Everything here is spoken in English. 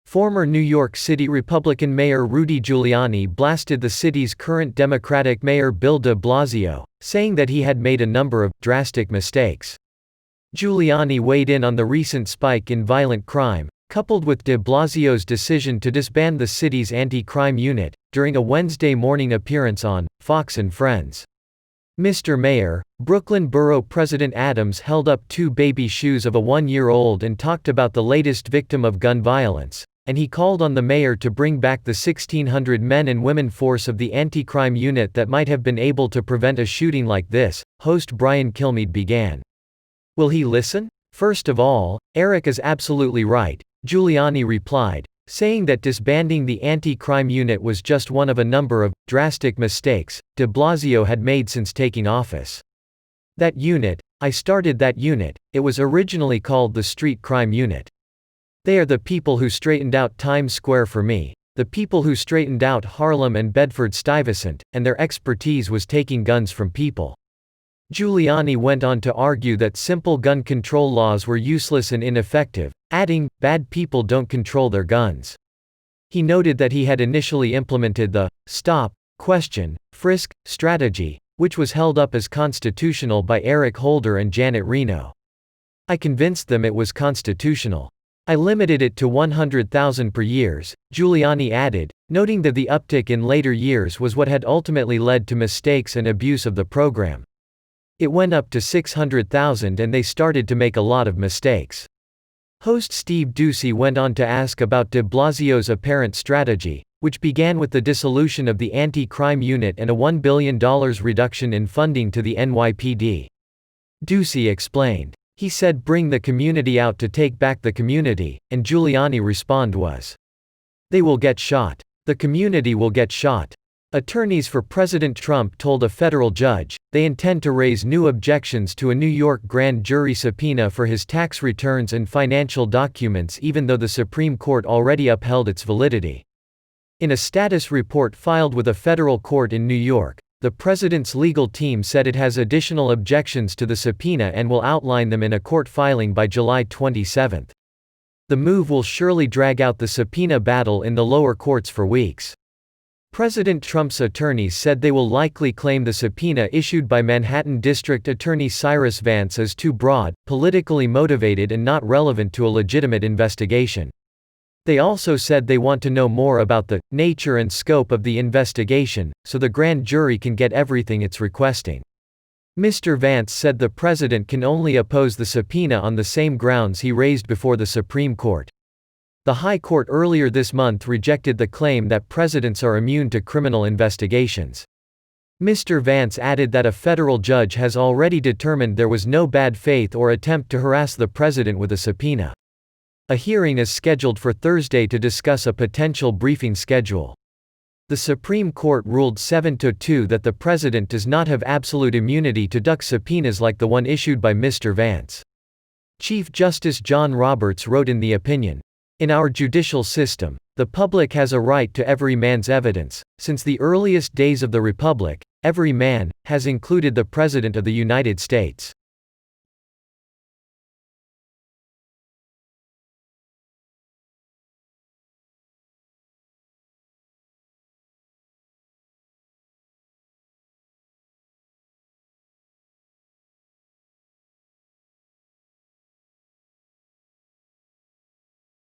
Former New York City Republican Mayor Rudy Giuliani blasted the city's current Democratic Mayor Bill de Blasio, saying that he had made a number of drastic mistakes. Giuliani weighed in on the recent spike in violent crime, coupled with de Blasio's decision to disband the city's anti-crime unit, during a Wednesday morning appearance on Fox and Friends. Mr. Mayor, Brooklyn Borough President Adams held up two baby shoes of a 1-year-old and talked about the latest victim of gun violence, and he called on the mayor to bring back the 1,600 men and women force of the anti-crime unit that might have been able to prevent a shooting like this. Host Brian Kilmeade began. Will he listen? First of all, Eric is absolutely right, Giuliani replied, saying that disbanding the anti-crime unit was just one of a number of drastic mistakes de Blasio had made since taking office. That unit, I started that unit, it was originally called the Street Crime Unit. They are the people who straightened out Times Square for me, the people who straightened out Harlem and Bedford-Stuyvesant, and their expertise was taking guns from people. Giuliani went on to argue that simple gun control laws were useless and ineffective, adding, bad people don't control their guns. He noted that he had initially implemented the stop, question, frisk strategy, which was held up as constitutional by Eric Holder and Janet Reno. I convinced them it was constitutional. I limited it to 100,000 per year, Giuliani added, noting that the uptick in later years was what had ultimately led to mistakes and abuse of the program. It went up to 600,000 and they started to make a lot of mistakes. Host Steve Doocy went on to ask about de Blasio's apparent strategy, which began with the dissolution of the anti-crime unit and a $1 billion reduction in funding to the NYPD. Doocy explained. He said bring the community out to take back the community, and Giuliani respond was, they will get shot. The community will get shot. Attorneys for President Trump told a federal judge, they intend to raise new objections to a New York grand jury subpoena for his tax returns and financial documents even though the Supreme Court already upheld its validity. In a status report filed with a federal court in New York, the president's legal team said it has additional objections to the subpoena and will outline them in a court filing by July 27. The move will surely drag out the subpoena battle in the lower courts for weeks. President Trump's attorneys said they will likely claim the subpoena issued by Manhattan District Attorney Cyrus Vance is too broad, politically motivated and not relevant to a legitimate investigation. They also said they want to know more about the nature and scope of the investigation, so the grand jury can get everything it's requesting. Mr. Vance said the president can only oppose the subpoena on the same grounds he raised before the Supreme Court. The High Court earlier this month rejected the claim that presidents are immune to criminal investigations. Mr. Vance added that a federal judge has already determined there was no bad faith or attempt to harass the president with a subpoena. A hearing is scheduled for Thursday to discuss a potential briefing schedule. The Supreme Court ruled 7-2 that the president does not have absolute immunity to duck subpoenas like the one issued by Mr. Vance. Chief Justice John Roberts wrote in the opinion, in our judicial system, the public has a right to every man's evidence. Since the earliest days of the Republic, every man has included the President of the United States.